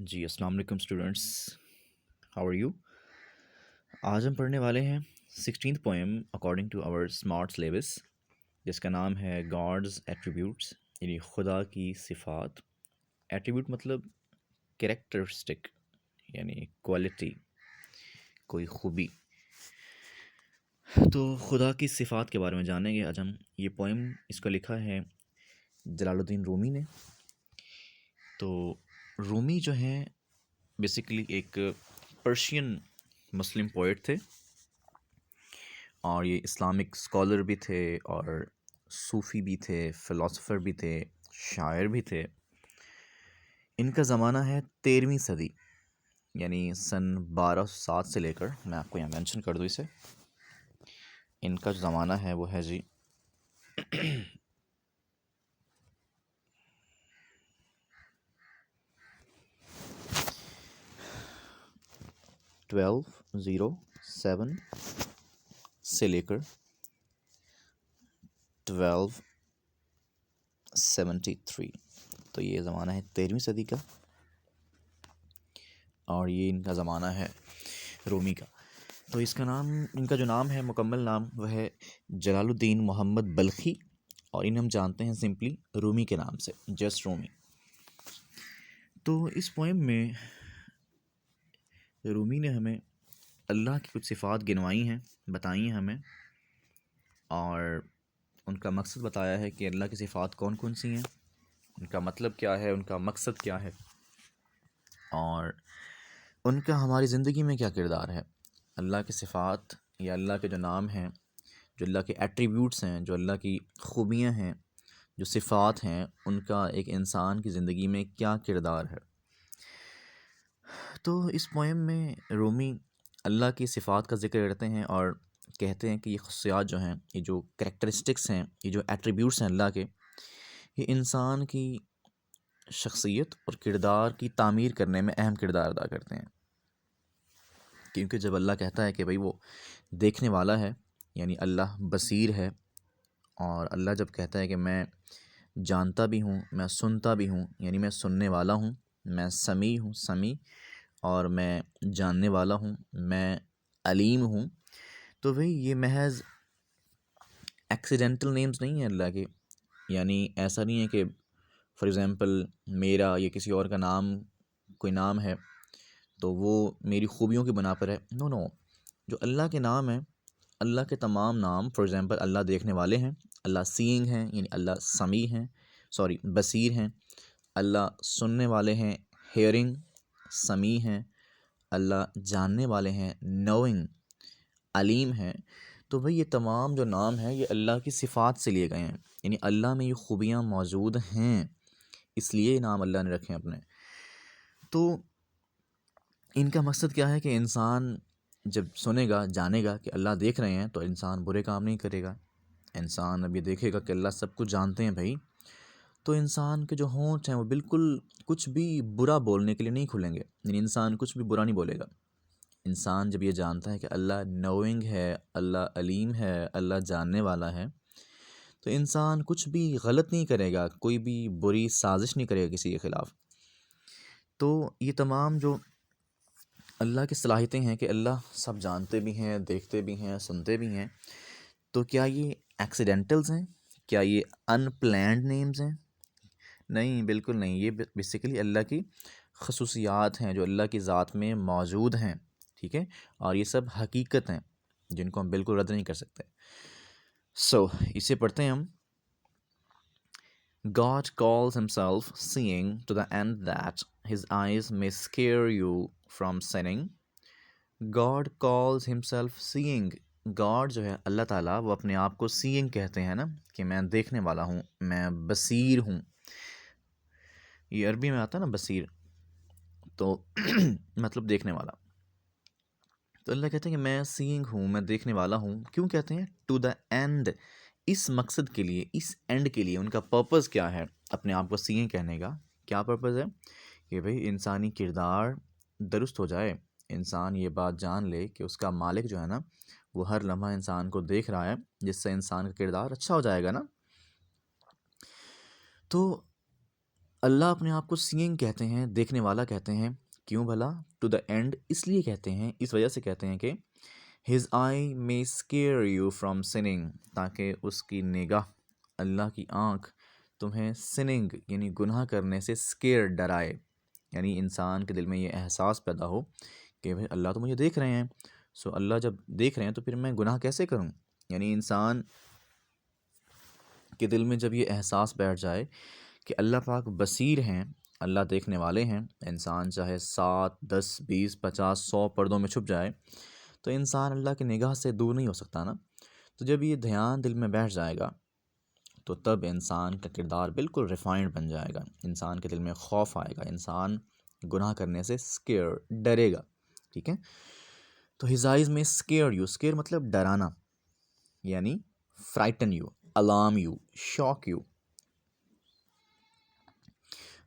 جی السلام علیکم students, how are you? آج ہم پڑھنے والے ہیں 16th poem according to our smart syllabus, جس کا نام ہے گاڈز ایٹریبیوٹس، یعنی خدا کی صفات۔ ایٹریبیوٹ مطلب کریکٹرسٹک، یعنی کوالٹی، کوئی خوبی۔ تو خدا کی صفات کے بارے میں جانیں گے آج ہم۔ یہ پوئم اس کو لکھا ہے جلال الدین رومی نے۔ تو رومی جو ہیں بیسیکلی ایک پرشین مسلم پوئٹ تھے، اور یہ اسلامک اسکالر بھی تھے، اور صوفی بھی تھے، فلاسفر بھی تھے، شاعر بھی تھے۔ ان کا زمانہ ہے 13ویں صدی، یعنی سن 1207 سے لے کر، میں آپ کو یہاں مینشن کر دوں اسے، ان کا جو زمانہ ہے وہ ہے جی 1207 سے لے کر 1273۔ تو یہ زمانہ ہے 13ویں صدی کا، اور یہ ان کا زمانہ ہے رومی کا۔ تو اس کا نام، ان کا جو نام ہے، مکمل نام، وہ ہے جلال الدین محمد بلخی، اور انہیں ہم جانتے ہیں سمپلی رومی کے نام سے، جسٹ رومی۔ تو اس پوئم میں رومی نے ہمیں اللہ کی کچھ صفات گنوائی ہیں، بتائی ہیں ہمیں، اور ان کا مقصد بتایا ہے کہ اللہ کی صفات کون کون سی ہیں، ان کا مطلب کیا ہے، ان کا مقصد کیا ہے، اور ان کا ہماری زندگی میں کیا کردار ہے۔ اللہ کی صفات یا اللہ کے جو نام ہیں، جو اللہ کے ایٹریبیوٹس ہیں، جو اللہ کی خوبیاں ہیں، جو صفات ہیں، ان کا ایک انسان کی زندگی میں کیا کردار ہے۔ تو اس پوئم میں رومی اللہ کی صفات کا ذکر کرتے ہیں اور کہتے ہیں کہ یہ خصوصیات جو ہیں، یہ جو کریکٹرسٹکس ہیں، یہ جو ایٹریبیوٹس ہیں اللہ کے، یہ انسان کی شخصیت اور کردار کی تعمیر کرنے میں اہم کردار ادا کرتے ہیں۔ کیونکہ جب اللہ کہتا ہے کہ بھئی وہ دیکھنے والا ہے، یعنی اللہ بصیر ہے، اور اللہ جب کہتا ہے کہ میں جانتا بھی ہوں، میں سنتا بھی ہوں، یعنی میں سننے والا ہوں، میں سمیع ہوں، سمیع، اور میں جاننے والا ہوں، میں علیم ہوں، تو بھئی یہ محض ایکسیڈنٹل نیمز نہیں ہیں اللہ کے۔ یعنی ایسا نہیں ہے کہ فار ایگزامپل میرا یا کسی اور کا نام، کوئی نام ہے تو وہ میری خوبیوں کی بنا پر ہے، نو نو۔ جو اللہ کے نام ہیں، اللہ کے تمام نام، فار ایگزامپل اللہ دیکھنے والے ہیں، اللہ سینگ ہیں، یعنی اللہ سمیع ہیں، بصیر ہیں، اللہ سننے والے ہیں، ہیئرنگ، سمیع ہیں، اللہ جاننے والے ہیں، نوئنگ، علیم ہیں۔ تو بھئی یہ تمام جو نام ہیں یہ اللہ کی صفات سے لیے گئے ہیں، یعنی اللہ میں یہ خوبیاں موجود ہیں، اس لیے یہ نام اللہ نے رکھے ہیں اپنے۔ تو ان کا مقصد کیا ہے کہ انسان جب سنے گا، جانے گا کہ اللہ دیکھ رہے ہیں، تو انسان برے کام نہیں کرے گا۔ انسان اب یہ دیکھے گا کہ اللہ سب کچھ جانتے ہیں بھائی، تو انسان کے جو ہونٹ ہیں وہ بالکل کچھ بھی برا بولنے کے لیے نہیں کھلیں گے، یعنی انسان کچھ بھی برا نہیں بولے گا۔ انسان جب یہ جانتا ہے کہ اللہ نوئنگ ہے، اللہ علیم ہے، اللہ جاننے والا ہے، تو انسان کچھ بھی غلط نہیں کرے گا، کوئی بھی بری سازش نہیں کرے گا کسی کے خلاف۔ تو یہ تمام جو اللہ کی صلاحیتیں ہیں کہ اللہ سب جانتے بھی ہیں، دیکھتے بھی ہیں، سنتے بھی ہیں، تو کیا یہ ایکسیڈنٹلز ہیں؟ کیا یہ ان پلانڈ نیمز ہیں؟ نہیں، بالکل نہیں۔ یہ بیسیکلی اللہ کی خصوصیات ہیں جو اللہ کی ذات میں موجود ہیں، ٹھیک ہے، اور یہ سب حقیقت ہیں جن کو ہم بالکل رد نہیں کر سکتے۔ اسے پڑھتے ہیں ہم۔ God calls himself seeing to the end that his eyes may scare you from sinning. God calls himself seeing. God جو ہے اللہ تعالیٰ، وہ اپنے آپ کو seeing کہتے ہیں نا، کہ میں دیکھنے والا ہوں، میں بصیر ہوں۔ یہ عربی میں آتا ہے نا بصیر، تو مطلب دیکھنے والا۔ تو اللہ کہتے ہیں کہ میں سینگ ہوں، میں دیکھنے والا ہوں۔ کیوں کہتے ہیں؟ ٹو دا اینڈ، اس مقصد کے لیے، اس اینڈ کے لیے۔ ان کا پرپز کیا ہے اپنے آپ کو سینگ کہنے کا؟ کیا پرپز ہے؟ کہ بھئی انسانی کردار درست ہو جائے، انسان یہ بات جان لے کہ اس کا مالک جو ہے نا، وہ ہر لمحہ انسان کو دیکھ رہا ہے، جس سے انسان کا کردار اچھا ہو جائے گا نا۔ تو اللہ اپنے آپ کو سینگ کہتے ہیں، دیکھنے والا کہتے ہیں. کیوں بھلا؟ ٹو دا اینڈ اس لیے کہتے ہیں، اس وجہ سے کہتے ہیں کہ his I may scare you from sinning، تاکہ اس کی نگاہ، اللہ کی آنکھ تمہیں sinning یعنی گناہ کرنے سے scare ڈرائے، یعنی انسان کے دل میں یہ احساس پیدا ہو کہ بھئی اللہ تو مجھے دیکھ رہے ہیں، سو اللہ جب دیکھ رہے ہیں تو پھر میں گناہ کیسے کروں. یعنی انسان کے دل میں جب یہ احساس بیٹھ جائے کہ اللہ پاک بصیر ہیں، اللہ دیکھنے والے ہیں، انسان چاہے 7 10 20 50 100 پردوں میں چھپ جائے تو انسان اللہ کی نگاہ سے دور نہیں ہو سکتا نا. تو جب یہ دھیان دل میں بیٹھ جائے گا تو تب انسان کا کردار بالکل ریفائنڈ بن جائے گا، انسان کے دل میں خوف آئے گا، انسان گناہ کرنے سے سکیئر ڈرے گا. ٹھیک ہے، تو ہز آئیز میں سکیئر یو، سکیئر مطلب ڈرانا، یعنی frighten you, alarm you, shock you.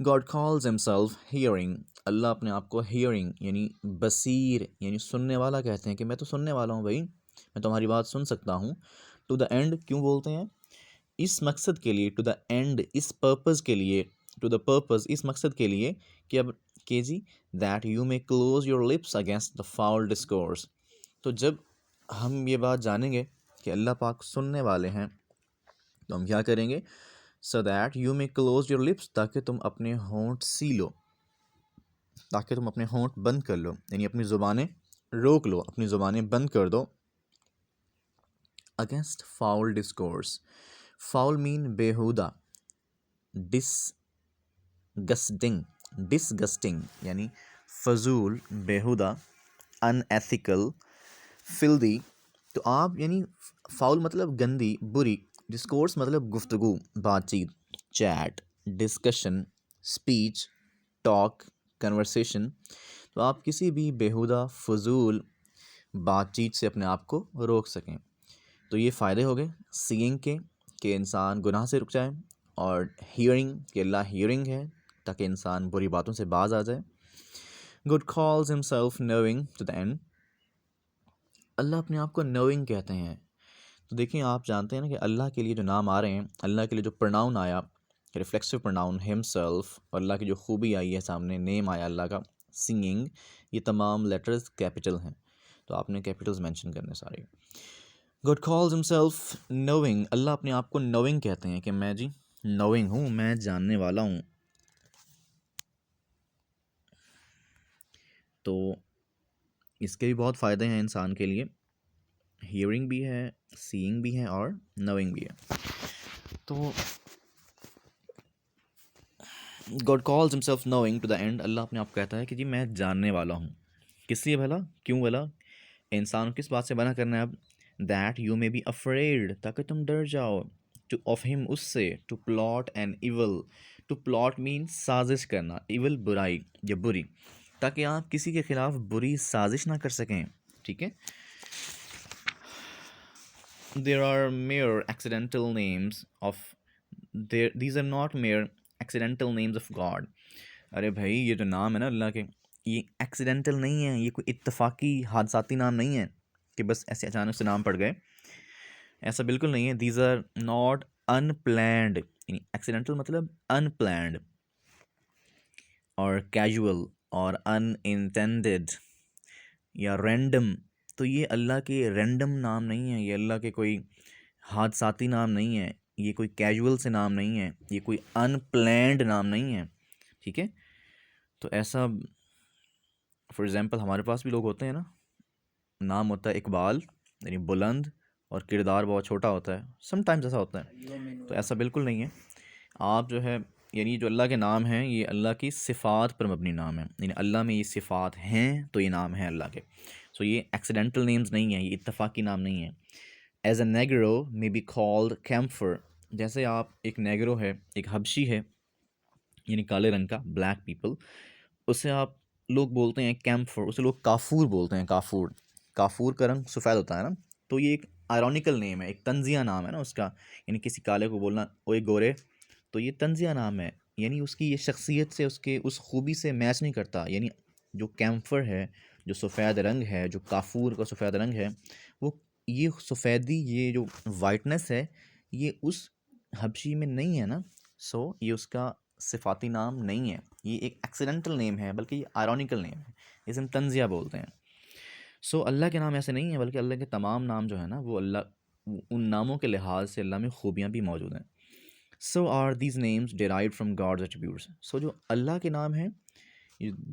God calls himself hearing، Allah اپنے آپ کو hearing یعنی بصیر یعنی سننے والا کہتے ہیں کہ میں تو سننے والا ہوں بھائی، میں تمہاری بات سن سکتا ہوں. ٹو دا اینڈ کیوں بولتے ہیں؟ اس مقصد کے لیے، ٹو دا اینڈ اس پرپز کے لیے، ٹو دا پرپز اس مقصد کے لیے کہ اب کہ جی that you may close your lips against the foul discourse. تو جب ہم یہ بات جانیں گے کہ اللہ پاک سننے والے ہیں تو ہم کیا کریں گے؟ so that you may close your lips، تاکہ تم اپنے ہونٹ سی لو، تاکہ تم اپنے ہونٹ بند کر لو، یعنی اپنی زبانیں روک لو، اپنی زبانیں بند کر دو. against foul discourse، foul mean بےہودہ، disgusting یعنی فضول، بےہودہ، unethical، filthy. تو آپ یعنی فاؤل مطلب گندی، بری، ڈسکورس مطلب گفتگو، بات چیت، chat, discussion, speech, talk, conversation. تو آپ کسی بھی بیہودہ فضول بات چیت سے اپنے آپ کو روک سکیں. تو یہ فائدے ہو گئے سینگ کے کہ انسان گناہ سے رک جائے، اور ہیئرنگ کہ اللہ ہیئرنگ ہے تاکہ انسان بری باتوں سے باز آ جائے. God calls himself knowing to the end، اللہ اپنے آپ کو نوئنگ کہتے ہیں. تو دیکھیں آپ جانتے ہیں نا کہ اللہ کے لیے جو نام آ رہے ہیں، اللہ کے لیے جو پرناؤن آیا، ریفلیکسو پرناؤن ہمسیلف، اور اللہ کی جو خوبی آئی ہے سامنے، نیم آیا اللہ کا سنگنگ، یہ تمام لیٹرز کیپٹل ہیں، تو آپ نے کیپٹلز مینشن کرنے سارے. God calls himself knowing، اللہ اپنے آپ کو نوئنگ کہتے ہیں کہ میں جی نوئنگ ہوں، میں جاننے والا ہوں. تو اس کے بھی بہت فائدے ہیں انسان کے لیے، ہیئرنگ بھی ہے، سینگ بھی ہے، اور نوئنگ بھی ہے. تو God calls himself knowing to the end، اللہ اپنے آپ کہتا ہے کہ جی میں جاننے والا ہوں. کس لیے بھلا؟ کیوں بھلا؟ انسان کس بات سے منع کرنا ہے اب؟ that you may be afraid، تاکہ تم ڈر جاؤ، to of him اس سے، to plot an evil، to plot means سازش کرنا، evil برائی یا بری، تاکہ آپ کسی کے خلاف بری سازش نہ کر سکیں. ٹھیک ہے. there are mere accidental names of these are not mere accidental names of God. ارے بھائی یہ جو نام ہے نا اللہ کے، یہ ایکسیڈنٹل نہیں ہے، یہ کوئی اتفاقی حادثاتی نام نہیں ہے کہ بس ایسے اچانک سے نام پڑ گئے، ایسا بالکل نہیں ہے. دیز آر ناٹ unplanned، یعنی ایکسیڈنٹل مطلب unplanned اور کیجول اور unintended یا رینڈم. تو یہ اللہ کے رینڈم نام نہیں ہے، یہ اللہ کے کوئی حادثاتی نام نہیں ہے، یہ کوئی کیجول سے نام نہیں ہے، یہ کوئی unplanned نام نہیں ہے. ٹھیک ہے. تو ایسا فار ایگزامپل ہمارے پاس بھی لوگ ہوتے ہیں نا، نام ہوتا ہے اقبال یعنی بلند اور کردار بہت چھوٹا ہوتا ہے، سم ٹائمز ایسا ہوتا ہے. تو ایسا بالکل نہیں ہے. آپ جو ہے یعنی جو اللہ کے نام ہیں یہ اللہ کی صفات پر مبنی نام ہے، یعنی اللہ میں یہ صفات ہیں تو یہ نام ہے اللہ کے. سو یہ ایکسیڈنٹل نیمز نہیں ہیں، یہ اتفاقی نام نہیں ہیں. As a negro may be called camphor، جیسے آپ ایک نیگرو ہے، ایک حبشی ہے یعنی کالے رنگ کا، بلیک پیپل، اسے آپ لوگ بولتے ہیں کیمفر، اسے لوگ کافور بولتے ہیں. کافور کا رنگ سفید ہوتا ہے نا. تو یہ ایک آئرونیکل نیم ہے، ایک طنزیہ نام ہے نا اس کا، یعنی کسی کالے کو بولنا اوئے گورے، تو یہ طنزیہ نام ہے، یعنی اس کی یہ شخصیت سے، اس خوبی سے میچ نہیں کرتا. یعنی جو کیمفر ہے، جو سفید رنگ ہے، جو کافور کا سفید رنگ ہے، وہ یہ سفیدی، یہ جو وائٹنس ہے، یہ اس حبشی میں نہیں ہے نا. سو یہ اس کا صفاتی نام نہیں ہے، یہ ایک ایکسیڈنٹل نیم ہے، بلکہ یہ آئرونیکل نیم ہے، اسے ہم طنزیہ بولتے ہیں. سو اللہ کے نام ایسے نہیں ہیں، بلکہ اللہ کے تمام نام جو ہے نا وہ اللہ ان ناموں کے لحاظ سے اللہ میں خوبیاں بھی موجود ہیں. So are these names derived from God's attributes. So جو اللہ کے نام ہیں،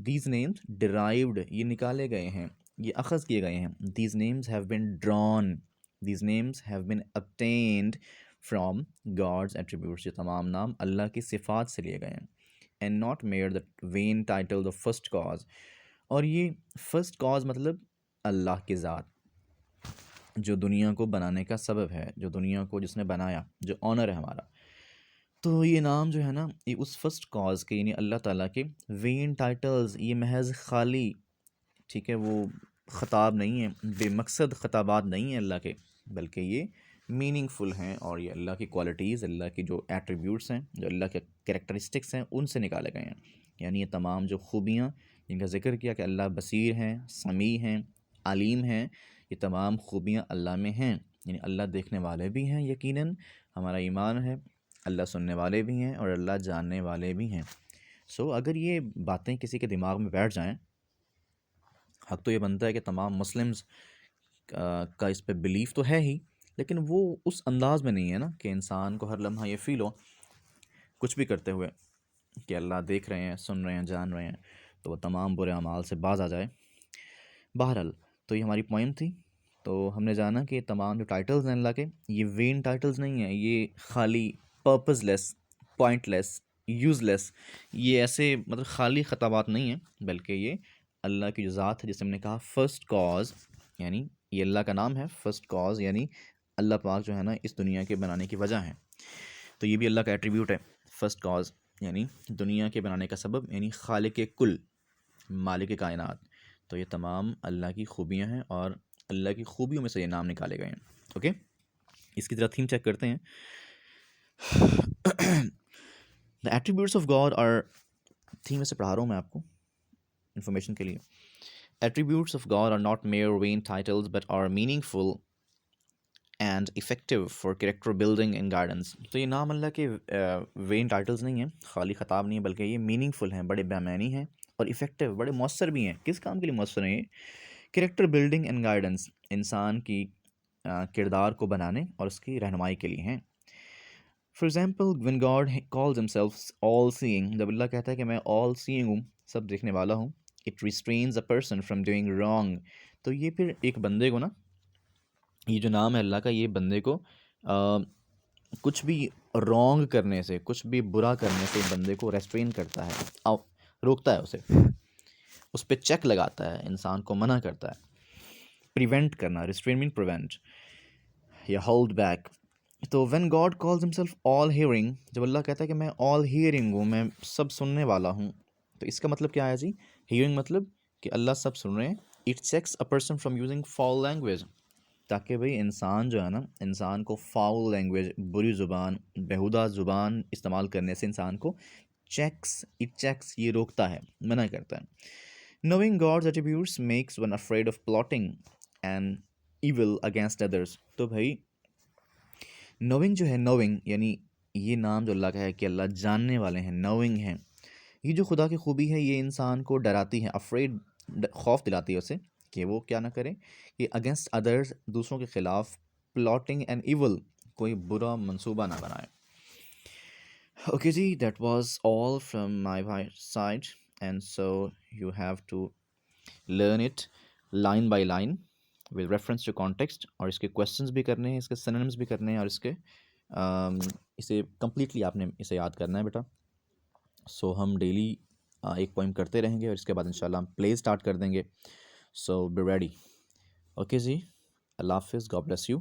دیز نیمز ڈیرائیوڈ، یہ نکالے گئے ہیں، یہ اخذ کیے گئے ہیں. These names have been ڈران، these names have been obtained from God's attributes. یہ تمام نام اللہ کی صفات سے لیے گئے ہیں. And not measure the when title of first cause. اور یہ فرسٹ کاز مطلب اللہ کی ذات، جو دنیا کو بنانے کا سبب ہے، جو دنیا کو جس نے بنایا، جو آنر ہے ہمارا. تو یہ نام جو ہے نا یہ اس فرسٹ کاز کے یعنی اللہ تعالیٰ کے وین ٹائٹلز، یہ محض خالی، ٹھیک ہے، وہ خطاب نہیں ہیں، بے مقصد خطابات نہیں ہیں اللہ کے، بلکہ یہ میننگ فل ہیں، اور یہ اللہ کی کوالٹیز، اللہ کی جو ایٹریبیوٹس ہیں، جو اللہ کے کریکٹرسٹکس ہیں، ان سے نکالے گئے ہیں. یعنی یہ تمام جو خوبیاں جن کا ذکر کیا کہ اللہ بصیر ہیں، سمیع ہیں، علیم ہیں، یہ تمام خوبیاں اللہ میں ہیں. یعنی اللہ دیکھنے والے بھی ہیں، یقیناً ہمارا ایمان ہے، اللہ سننے والے بھی ہیں، اور اللہ جاننے والے بھی ہیں. سو اگر یہ باتیں کسی کے دماغ میں بیٹھ جائیں، حق تو یہ بنتا ہے کہ تمام مسلمز کا اس پہ بلیف تو ہے ہی، لیکن وہ اس انداز میں نہیں ہے نا کہ انسان کو ہر لمحہ یہ فیل ہو کچھ بھی کرتے ہوئے کہ اللہ دیکھ رہے ہیں، سن رہے ہیں، جان رہے ہیں، تو وہ تمام برے اعمال سے باز آ جائے. بہرحال تو یہ ہماری پوائنٹ تھی. تو ہم نے جانا کہ تمام جو ٹائٹلز ہیں اللہ کے، یہ وین ٹائٹلز نہیں ہیں، یہ خالی پرپز لیس، پوائنٹ لیس، یوز لیس، یہ ایسے مطلب خالی خطابات نہیں ہیں، بلکہ یہ اللہ کی جو ذات ہے، جسے ہم نے کہا فرسٹ کاز، یعنی یہ اللہ کا نام ہے فرسٹ کاز، یعنی اللہ پاک جو ہے نا اس دنیا کے بنانے کی وجہ ہے. تو یہ بھی اللہ کا ایٹریبیوٹ ہے، فرسٹ کاز یعنی دنیا کے بنانے کا سبب، یعنی خالق کل، مالک کائنات. تو یہ تمام اللہ کی خوبیاں ہیں، اور اللہ کی خوبیوں میں سے یہ نام نکالے گئے ہیں. اوکے، اس کی طرح تھیم چیک کرتے ہیں. The attributes of God are، theme سے پڑھا رہا ہوں میں آپ کو انفارمیشن کے لیے. Attributes of God are not mere vain titles but are meaningful and effective for character building and guidance. تو یہ نام اللہ کے وین ٹائٹلز نہیں ہیں، خالی خطاب نہیں ہیں، بلکہ یہ میننگ فل ہیں، بڑے بامعنی ہیں، اور افیکٹو، بڑے مؤثر بھی ہیں. کس کام کے لیے مؤثر ہیں یہ؟ کریکٹر بلڈنگ اینڈ گائیڈنس، انسان کی کردار کو بنانے اور اس کی رہنمائی کے لیے ہیں. For example when God calls himself all seeing، جب اللہ کہتا ہے کہ میں all seeing ہوں، سب دیکھنے والا ہوں، it restrains a person from doing wrong. تو یہ پھر ایک بندے کو نا، یہ جو نام ہے اللہ کا، یہ بندے کو کچھ بھی رانگ کرنے سے، کچھ بھی برا کرنے سے بندے کو ریسٹرین کرتا ہے، روکتا ہے اسے، اس پہ چیک لگاتا ہے، انسان کو منع کرتا ہے. پریونٹ کرنا، ریسٹرین مین پریونٹ یا ہولڈ بیک. تو when God calls himself all hearing، جب اللہ کہتا ہے کہ میں all hearing ہوں، میں سب سننے والا ہوں، تو اس کا مطلب کیا ہے جی؟ hearing مطلب کہ اللہ سب سن رہے ہیں. it checks a person from using foul language، تاکہ بھئی انسان جو ہے نا، انسان کو فاؤل لینگویج، بری زبان، بیہودہ زبان استعمال کرنے سے انسان کو اٹ چیکس، یہ روکتا ہے، منع کرتا ہے. Knowing God's attributes makes one afraid of plotting and evil against others. تو بھائی نوئنگ جو ہے، نوئنگ یعنی یہ نام جو اللہ کا ہے کہ اللہ جاننے والے ہیں، نوئنگ ہیں، یہ جو خدا کی خوبی ہے، یہ انسان کو ڈراتی ہے، افریڈ، خوف دلاتی ہے اسے کہ وہ کیا نہ کرے، کہ اگینسٹ ادرز، دوسروں کے خلاف، پلاٹنگ اینڈ ایول، کوئی برا منصوبہ نہ بنائے. اوکے جی، that was all from my side, and so you have to learn it line by line with reference to context, اور اس کے کویشچنس بھی کرنے ہیں، اس کے سینونیمز بھی کرنے ہیں، اور اس کے اسے کمپلیٹلی آپ نے اسے یاد کرنا ہے بیٹا. سو ہم ڈیلی ایک پوائم کرتے رہیں گے، اور اس کے بعد انشاءاللہ ہم پلے اسٹارٹ کر دیں گے. سو بی ریڈی. اوکے جی، اللہ حافظ، گاڈ بلیس یو.